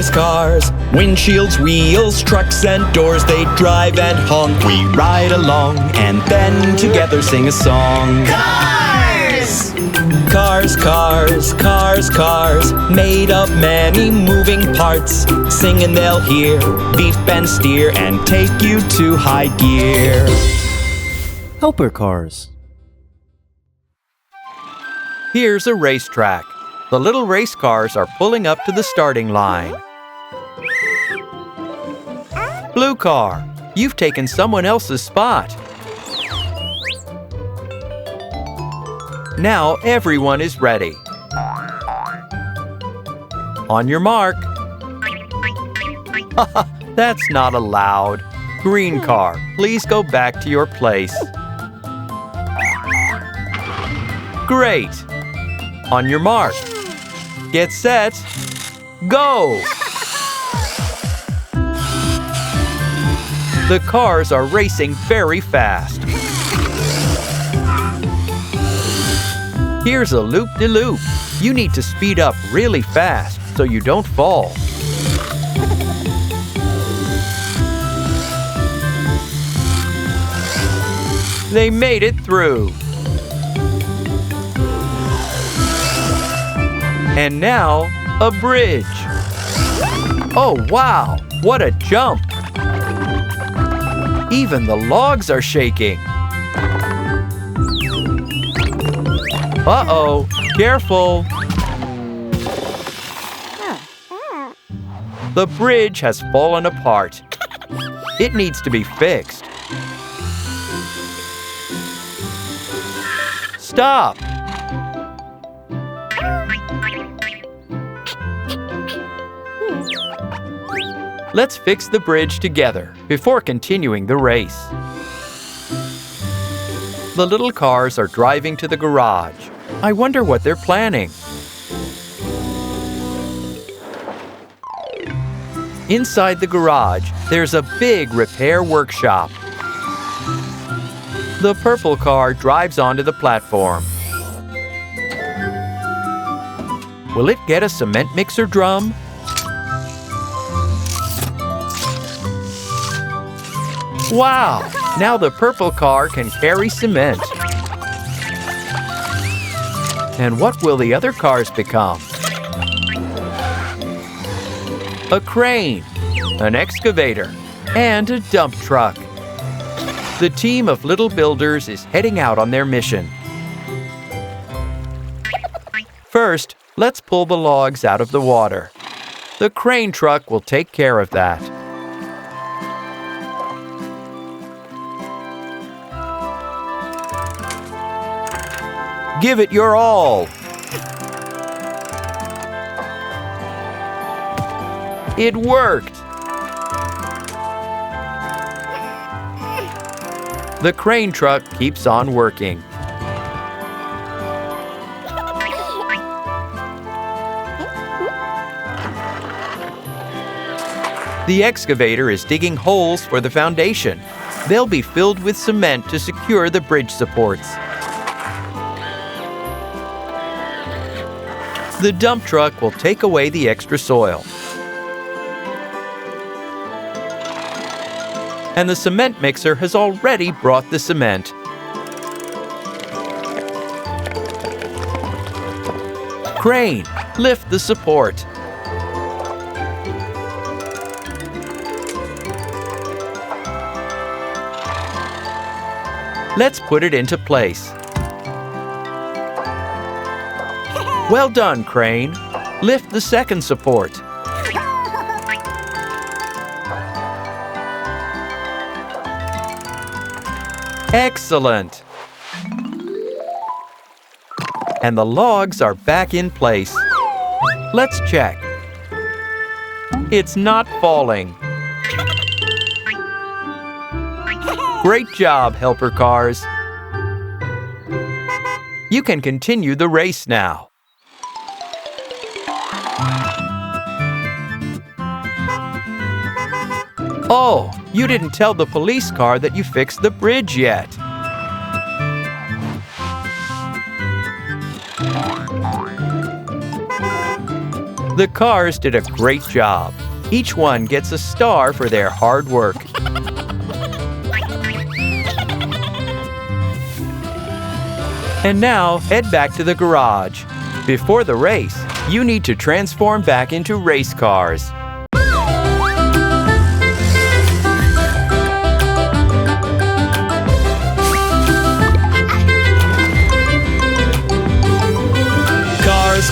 Cars, cars, windshields, wheels, trucks and doors, they drive and honk. We ride along and then together sing a song. Cars! Cars, cars, cars, cars, made of many moving parts. Sing and they'll hear, beep and steer, and take you to high gear. Helper cars. Here's a racetrack. The little race cars are pulling up to the starting line. Blue car, you've taken someone else's spot. Now everyone is ready. On your mark. That's not allowed. Green car, please go back to your place. Great. On your mark. Get set. Go! The cars are racing very fast. Here's a loop-de-loop. You need to speed up really fast so you don't fall. They made it through. And now, a bridge. Oh, wow! What a jump! Even the logs are shaking. Uh-oh! Careful! The bridge has fallen apart. It needs to be fixed. Stop! Let's fix the bridge together before continuing the race. The little cars are driving to the garage. I wonder what they're planning. Inside the garage, there's a big repair workshop. The purple car drives onto the platform. Will it get a cement mixer drum? Wow! Now the purple car can carry cement. And what will the other cars become? A crane, an excavator, and a dump truck. The team of little builders is heading out on their mission. First, let's pull the logs out of the water. The crane truck will take care of that. Give it your all. It worked. The crane truck keeps on working. The excavator is digging holes for the foundation. They'll be filled with cement to secure the bridge supports. The dump truck will take away the extra soil. And the cement mixer has already brought the cement. Crane, lift the support. Let's put it into place. Well done, Crane. Lift the second support. Excellent! And the logs are back in place. Let's check. It's not falling. Great job, helper cars. You can continue the race now. Oh, you didn't tell the police car that you fixed the bridge yet. The cars did a great job. Each one gets a star for their hard work. And now, head back to the garage. Before the race, you need to transform back into race cars.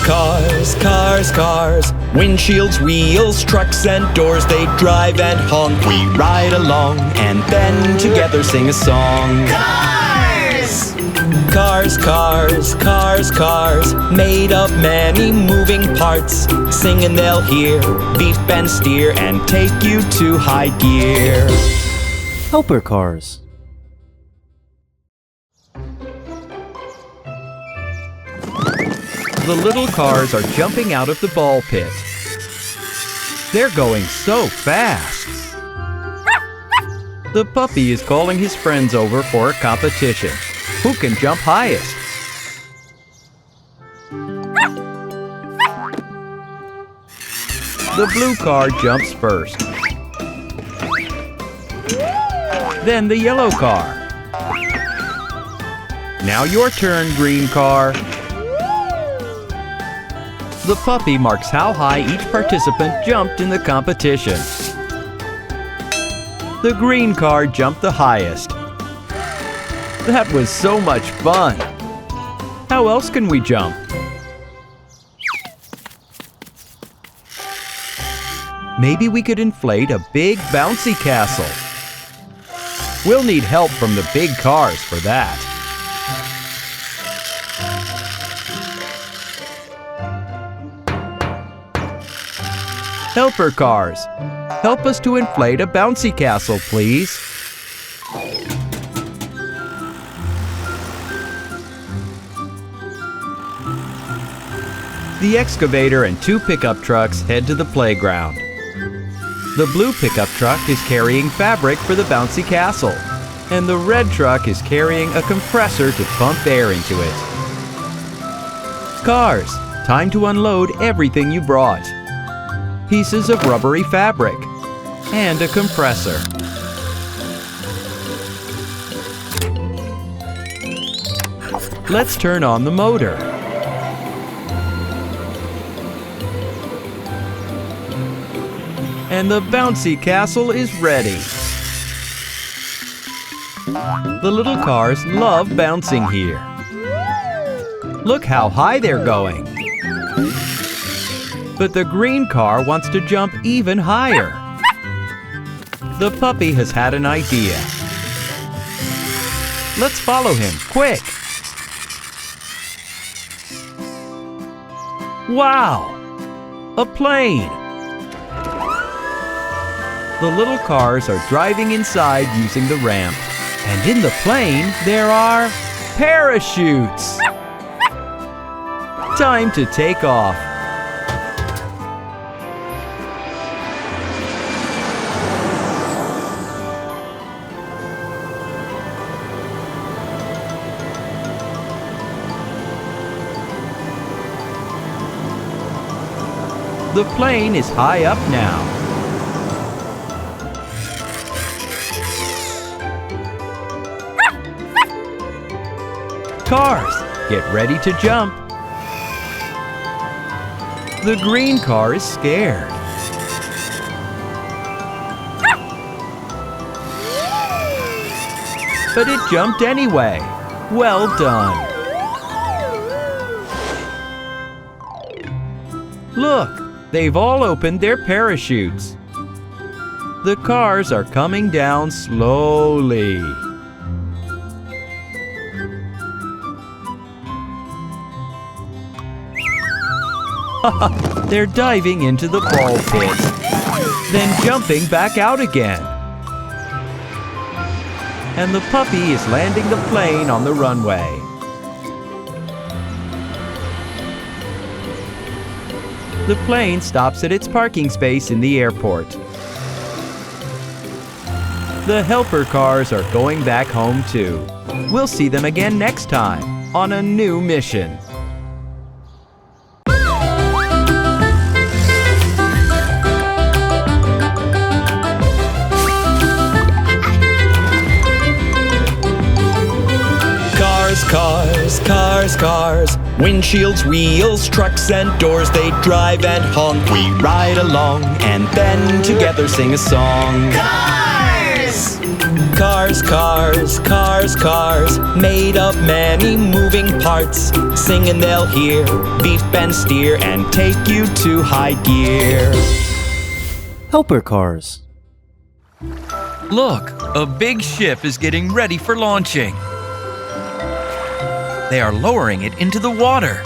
Cars, cars, cars. Windshields, wheels, trucks and doors. They drive and honk. We ride along and then together sing a song. Cars! Cars, cars, cars, cars. Made of many moving parts. Sing and they'll hear, beep and steer, and take you to high gear. Helper cars. The little cars are jumping out of the ball pit. They're going so fast. The puppy is calling his friends over for a competition. Who can jump highest? The blue car jumps first. Then the yellow car. Now your turn, green car. The puppy marks how high each participant jumped in the competition. The green car jumped the highest. That was so much fun! How else can we jump? Maybe we could inflate a big bouncy castle. We'll need help from the big cars for that. Helper cars, help us to inflate a bouncy castle, please. The excavator and 2 pickup trucks head to the playground. The blue pickup truck is carrying fabric for the bouncy castle, and the red truck is carrying a compressor to pump air into it. Cars, time to unload everything you brought. Pieces of rubbery fabric, and a compressor. Let's turn on the motor. And the bouncy castle is ready. The little cars love bouncing here. Look how high they're going. But the green car wants to jump even higher. The puppy has had an idea. Let's follow him, quick! Wow! A plane! The little cars are driving inside using the ramp. And in the plane, there are parachutes! Time to take off. The plane is high up now. Cars, get ready to jump. The green car is scared. But it jumped anyway. Well done. Look! They've all opened their parachutes. The cars are coming down slowly. They're diving into the ball pit, then jumping back out again. And the puppy is landing the plane on the runway. The plane stops at its parking space in the airport. The helper cars are going back home too. We'll see them again next time on a new mission. cars, windshields, wheels, trucks and doors. They drive and honk, we ride along, and then together sing a song. Cars! Cars, cars, cars, cars, made of many moving parts. Sing and they'll hear, beep and steer, and take you to high gear. Helper cars. Look, a big ship is getting ready for launching. They are lowering it into the water.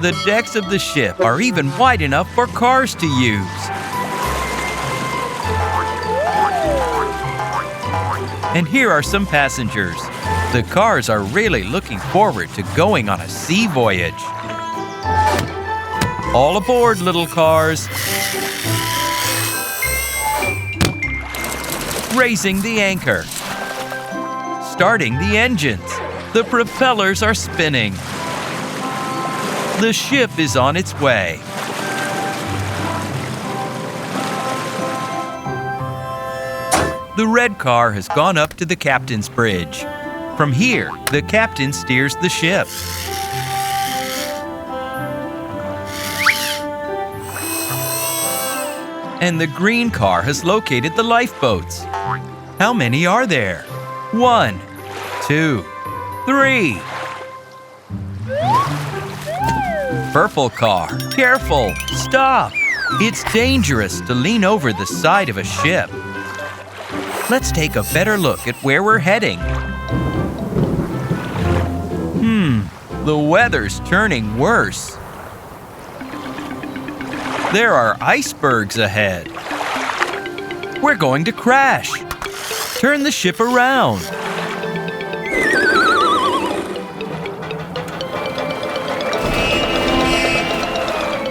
The decks of the ship are even wide enough for cars to use. And here are some passengers. The cars are really looking forward to going on a sea voyage. All aboard, little cars. Raising the anchor. Starting the engines. The propellers are spinning. The ship is on its way. The red car has gone up to the captain's bridge. From here, the captain steers the ship. And the green car has located the lifeboats. How many are there? 1, 2, 3. Purple car, careful, stop. It's dangerous to lean over the side of a ship. Let's take a better look at where we're heading. The weather's turning worse. There are icebergs ahead. We're going to crash. Turn the ship around.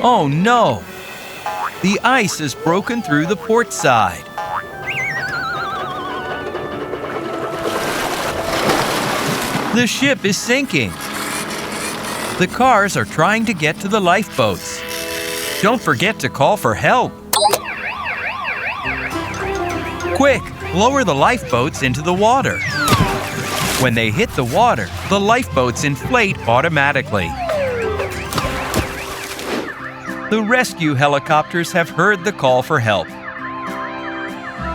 Oh no! The ice has broken through the port side. The ship is sinking. The cars are trying to get to the lifeboats. Don't forget to call for help. Quick, lower the lifeboats into the water. When they hit the water, the lifeboats inflate automatically. The rescue helicopters have heard the call for help.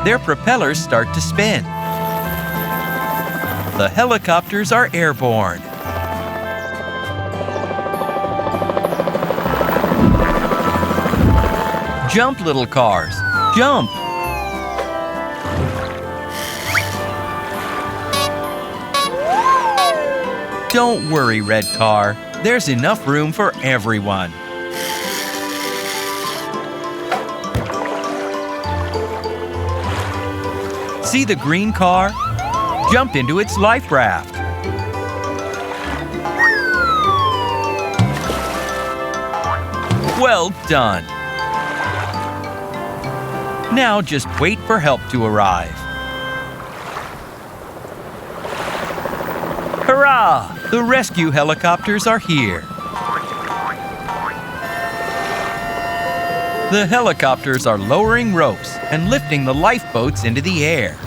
Their propellers start to spin. The helicopters are airborne. Jump, little cars, jump! Don't worry, red car. There's enough room for everyone. See the green car? Jump into its life raft. Well done. Now just wait for help to arrive. Hurrah! The rescue helicopters are here. The helicopters are lowering ropes and lifting the lifeboats into the air.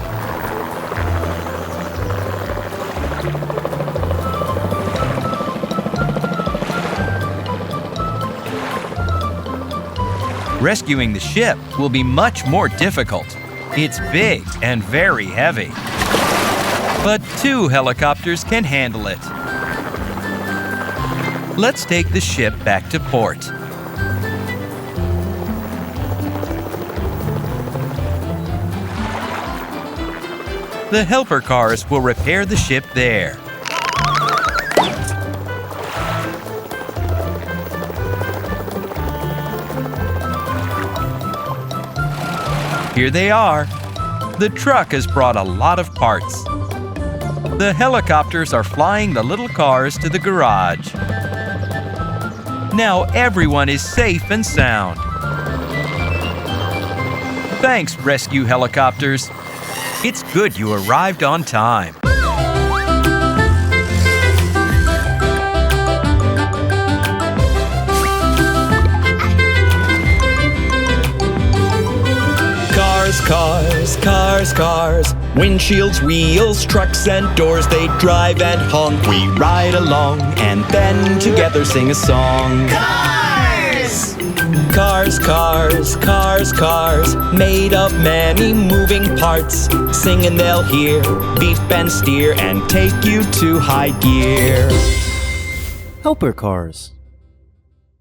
Rescuing the ship will be much more difficult. It's big and very heavy. But 2 helicopters can handle it. Let's take the ship back to port. The helper cars will repair the ship there. Here they are. The truck has brought a lot of parts. The helicopters are flying the little cars to the garage. Now everyone is safe and sound. Thanks, rescue helicopters. It's good you arrived on time. Cars, cars, Cars, cars, windshields, wheels, trucks and doors, they drive and honk. We ride along and then together sing a song. Cars! Cars, cars, cars, cars, made of many moving parts. Sing and they'll hear, beep and steer, and take you to high gear. Helper cars.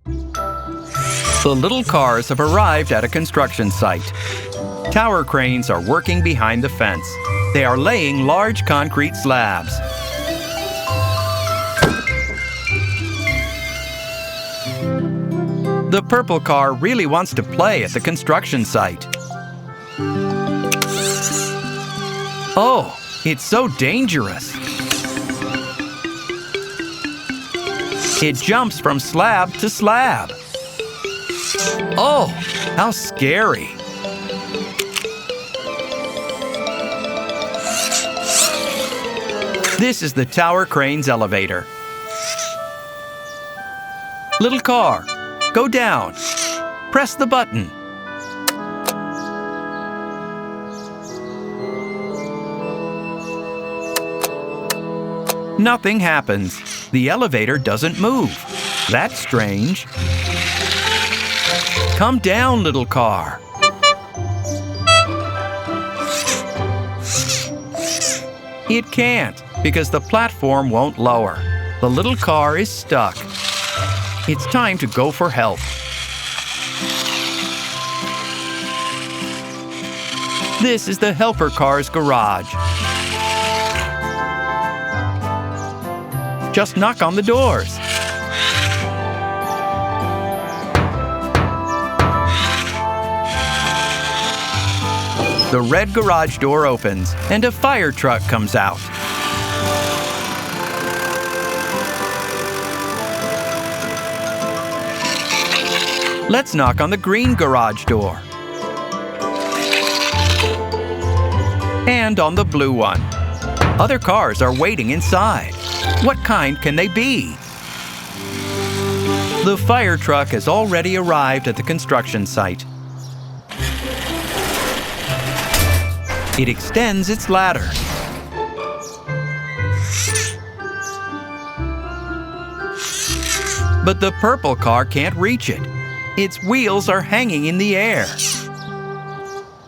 The little cars have arrived at a construction site. Tower cranes are working behind the fence. They are laying large concrete slabs. The purple car really wants to play at the construction site. Oh, it's so dangerous. It jumps from slab to slab. Oh, how scary. This is the tower crane's elevator. Little car, go down. Press the button. Nothing happens. The elevator doesn't move. That's strange. Come down, little car. It can't because the platform won't lower. The little car is stuck. It's time to go for help. This is the helper car's garage. Just knock on the doors. The red garage door opens and a fire truck comes out. Let's knock on the green garage door. And on the blue one. Other cars are waiting inside. What kind can they be? The fire truck has already arrived at the construction site. It extends its ladder. But the purple car can't reach it. Its wheels are hanging in the air.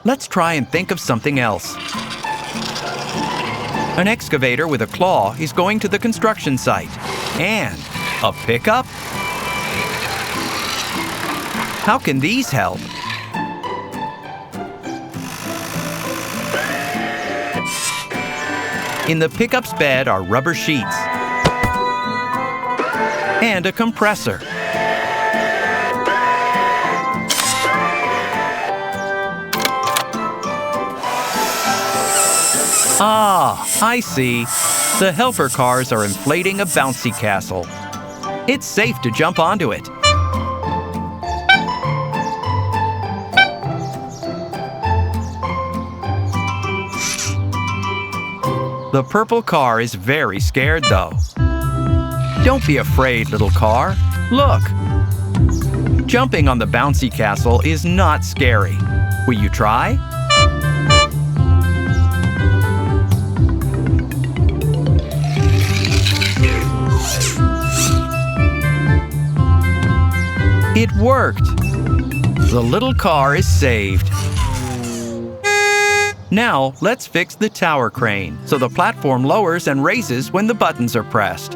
Let's try and think of something else. An excavator with a claw is going to the construction site. And a pickup? How can these help? In the pickup's bed are rubber sheets and a compressor. Ah, I see. The helper cars are inflating a bouncy castle. It's safe to jump onto it. The purple car is very scared, though. Don't be afraid, little car. Look. Jumping on the bouncy castle is not scary. Will you try? It worked. The little car is saved. Now, let's fix the tower crane so the platform lowers and raises when the buttons are pressed.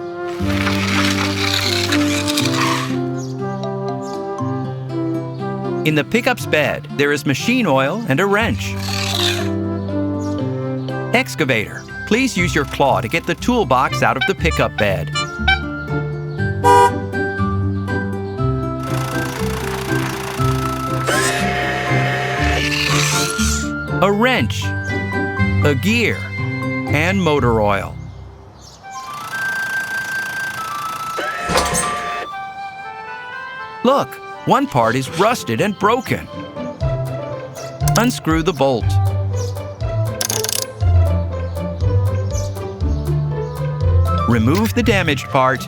In the pickup's bed, there is machine oil and a wrench. Excavator, please use your claw to get the toolbox out of the pickup bed. A wrench, a gear, and motor oil. Look, one part is rusted and broken. Unscrew the bolt. Remove the damaged part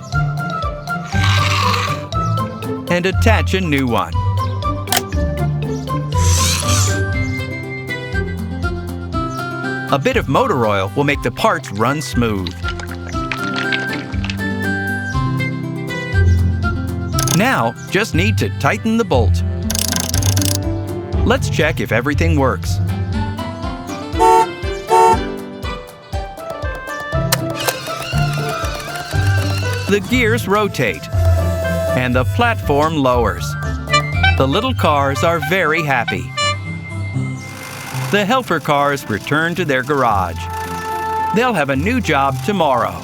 and attach a new one. A bit of motor oil will make the parts run smooth. Now, just need to tighten the bolt. Let's check if everything works. The gears rotate, and the platform lowers. The little cars are very happy. The helper cars return to their garage. They'll have a new job tomorrow.